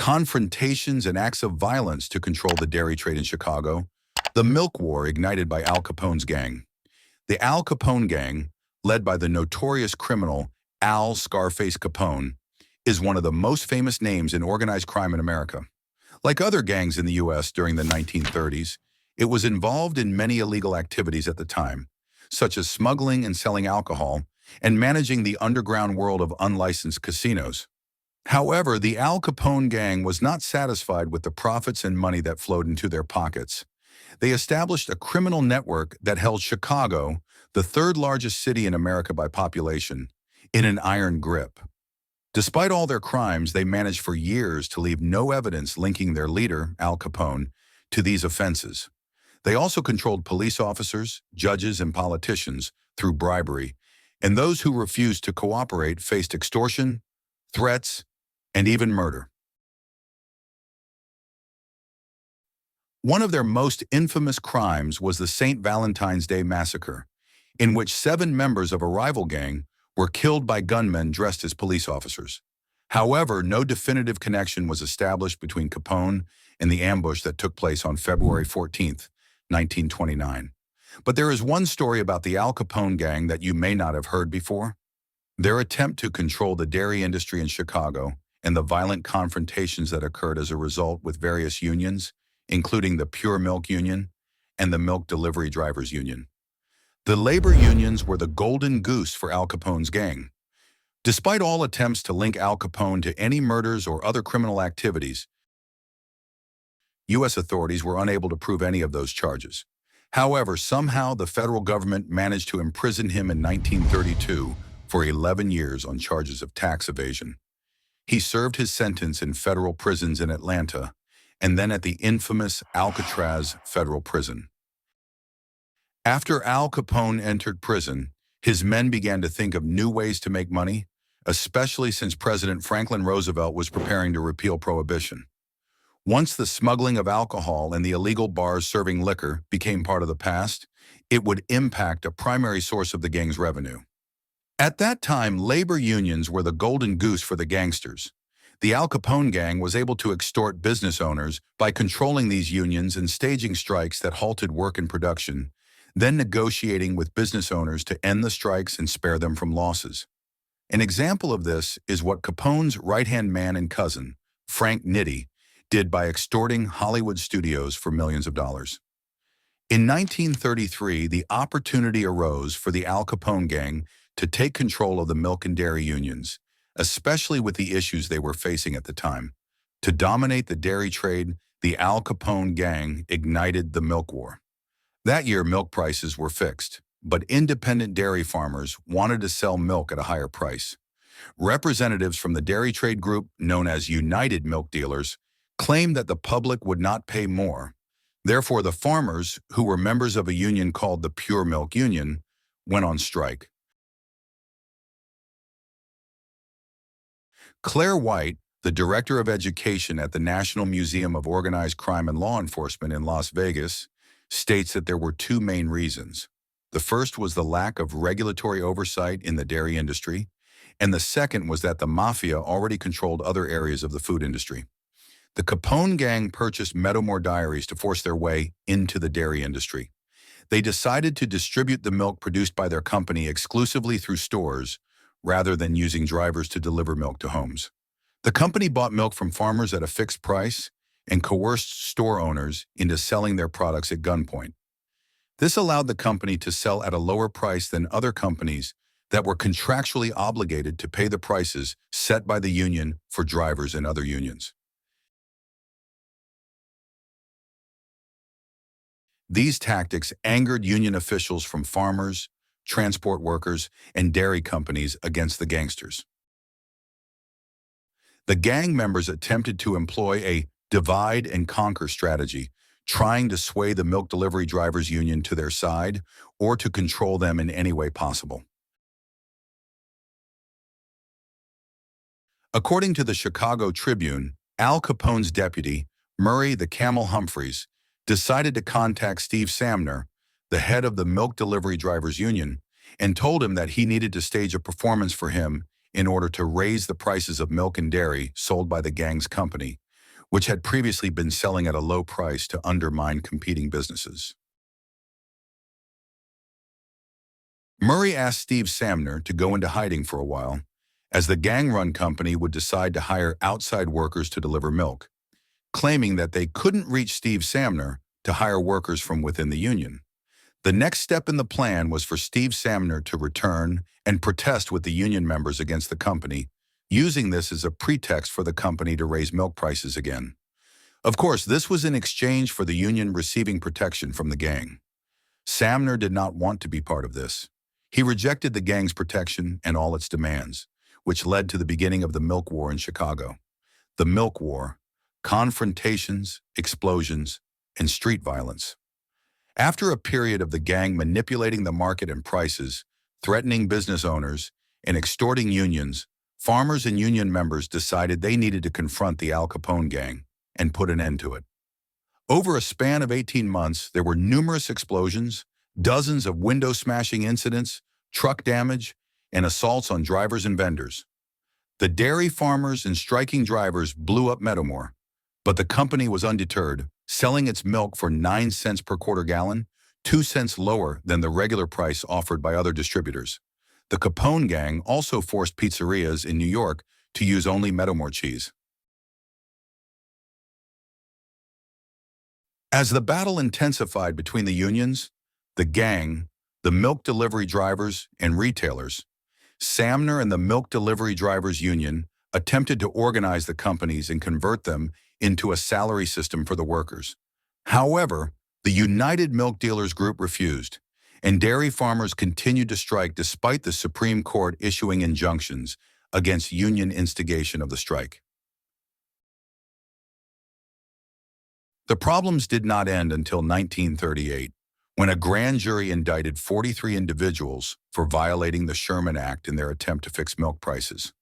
confrontations and acts of violence to control the dairy trade in Chicago, the milk war ignited by Al Capone's gang. The Al Capone gang, led by the notorious criminal Al Scarface Capone, is one of the most famous names in organized crime in America. Like other gangs in the U.S. during the 1930s, it was involved in many illegal activities at the time, such as smuggling and selling alcohol and managing the underground world of unlicensed casinos. However, the Al Capone gang was not satisfied with the profits and money that flowed into their pockets. They established a criminal network that held Chicago, the third largest city in America by population, in an iron grip. Despite all their crimes, they managed for years to leave no evidence linking their leader, Al Capone, to these offenses. They also controlled police officers, judges, and politicians through bribery, and those who refused to cooperate faced extortion, threats, and even murder. One of their most infamous crimes was the St. Valentine's Day Massacre, in which 7 members of a rival gang were killed by gunmen dressed as police officers. However, no definitive connection was established between Capone and the ambush that took place on February 14, 1929. But there is one story about the Al Capone gang that you may not have heard before. Their attempt to control the dairy industry in Chicago and the violent confrontations that occurred as a result with various unions, including the Pure Milk Union and the Milk Delivery Drivers Union. The labor unions were the golden goose for Al Capone's gang. Despite all attempts to link Al Capone to any murders or other criminal activities, U.S. authorities were unable to prove any of those charges. However, somehow the federal government managed to imprison him in 1932 for 11 years on charges of tax evasion. He served his sentence in federal prisons in Atlanta and then at the infamous Alcatraz federal prison. After Al Capone entered prison, his men began to think of new ways to make money, especially since President Franklin Roosevelt was preparing to repeal Prohibition. Once the smuggling of alcohol and the illegal bars serving liquor became part of the past, it would impact a primary source of the gang's revenue. At that time, labor unions were the golden goose for the gangsters. The Al Capone gang was able to extort business owners by controlling these unions and staging strikes that halted work and production, then negotiating with business owners to end the strikes and spare them from losses. An example of this is what Capone's right-hand man and cousin, Frank Nitti, did by extorting Hollywood studios for millions of dollars. In 1933, the opportunity arose for the Al Capone gang to take control of the milk and dairy unions, especially with the issues they were facing at the time. To dominate the dairy trade, the Al Capone gang ignited the milk war. That year, milk prices were fixed, but independent dairy farmers wanted to sell milk at a higher price. Representatives from the dairy trade group, known as United Milk Dealers, claimed that the public would not pay more. Therefore, the farmers, who were members of a union called the Pure Milk Union, went on strike. Claire White, the director of education at the National Museum of Organized Crime and Law Enforcement in Las Vegas, states that there were 2 main reasons. The first was the lack of regulatory oversight in the dairy industry, and the second was that the mafia already controlled other areas of the food industry. The Capone gang purchased Meadowmoor Diaries to force their way into the dairy industry. They decided to distribute the milk produced by their company exclusively through stores, rather than using drivers to deliver milk to homes. The company bought milk from farmers at a fixed price and coerced store owners into selling their products at gunpoint. This allowed the company to sell at a lower price than other companies that were contractually obligated to pay the prices set by the union for drivers and other unions. These tactics angered union officials from farmers, transport workers, and dairy companies against the gangsters. The gang members attempted to employ a divide and conquer strategy, trying to sway the milk delivery drivers union to their side or to control them in any way possible. According to the Chicago Tribune, Al Capone's deputy, Murray the Camel Humphreys, decided to contact Steve Samner, the head of the Milk Delivery Drivers Union, and told him that he needed to stage a performance for him in order to raise the prices of milk and dairy sold by the gang's company, which had previously been selling at a low price to undermine competing businesses. Murray asked Steve Samner to go into hiding for a while, as the gang-run company would decide to hire outside workers to deliver milk, claiming that they couldn't reach Steve Samner to hire workers from within the union. The next step in the plan was for Steve Samner to return and protest with the union members against the company, using this as a pretext for the company to raise milk prices again. Of course, this was in exchange for the union receiving protection from the gang. Samner did not want to be part of this. He rejected the gang's protection and all its demands, which led to the beginning of the Milk War in Chicago. The Milk War: confrontations, explosions, and street violence. After a period of the gang manipulating the market and prices, threatening business owners, and extorting unions, farmers and union members decided they needed to confront the Al Capone gang and put an end to it. Over a span of 18 months, there were numerous explosions, dozens of window-smashing incidents, truck damage, and assaults on drivers and vendors. The dairy farmers and striking drivers blew up Meadowmoor, but the company was undeterred, selling its milk for 9 cents per quarter gallon, 2 cents lower than the regular price offered by other distributors. The Capone gang also forced pizzerias in New York to use only Meadowmoor cheese. As the battle intensified between the unions, the gang, the milk delivery drivers, and retailers, Samner and the Milk Delivery Drivers Union attempted to organize the companies and convert them into a salary system for the workers. However, the United Milk Dealers Group refused, and dairy farmers continued to strike despite the Supreme Court issuing injunctions against union instigation of the strike. The problems did not end until 1938, when a grand jury indicted 43 individuals for violating the Sherman Act in their attempt to fix milk prices.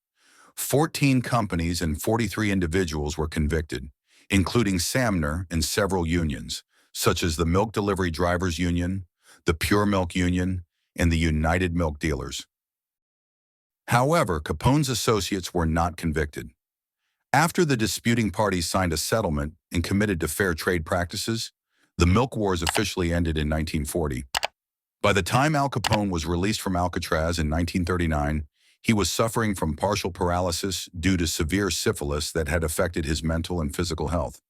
14 companies and 43 individuals were convicted, including Samner and several unions, such as the Milk Delivery Drivers Union, the Pure Milk Union, and the United Milk Dealers. However, Capone's associates were not convicted. After the disputing parties signed a settlement and committed to fair trade practices, the milk wars officially ended in 1940. By the time Al Capone was released from Alcatraz in 1939, he was suffering from partial paralysis due to severe syphilis that had affected his mental and physical health.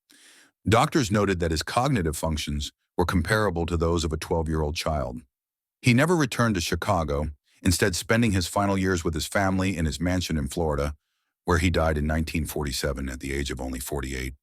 Doctors noted that his cognitive functions were comparable to those of a 12-year-old child. He never returned to Chicago, instead spending his final years with his family in his mansion in Florida, where he died in 1947 at the age of only 48.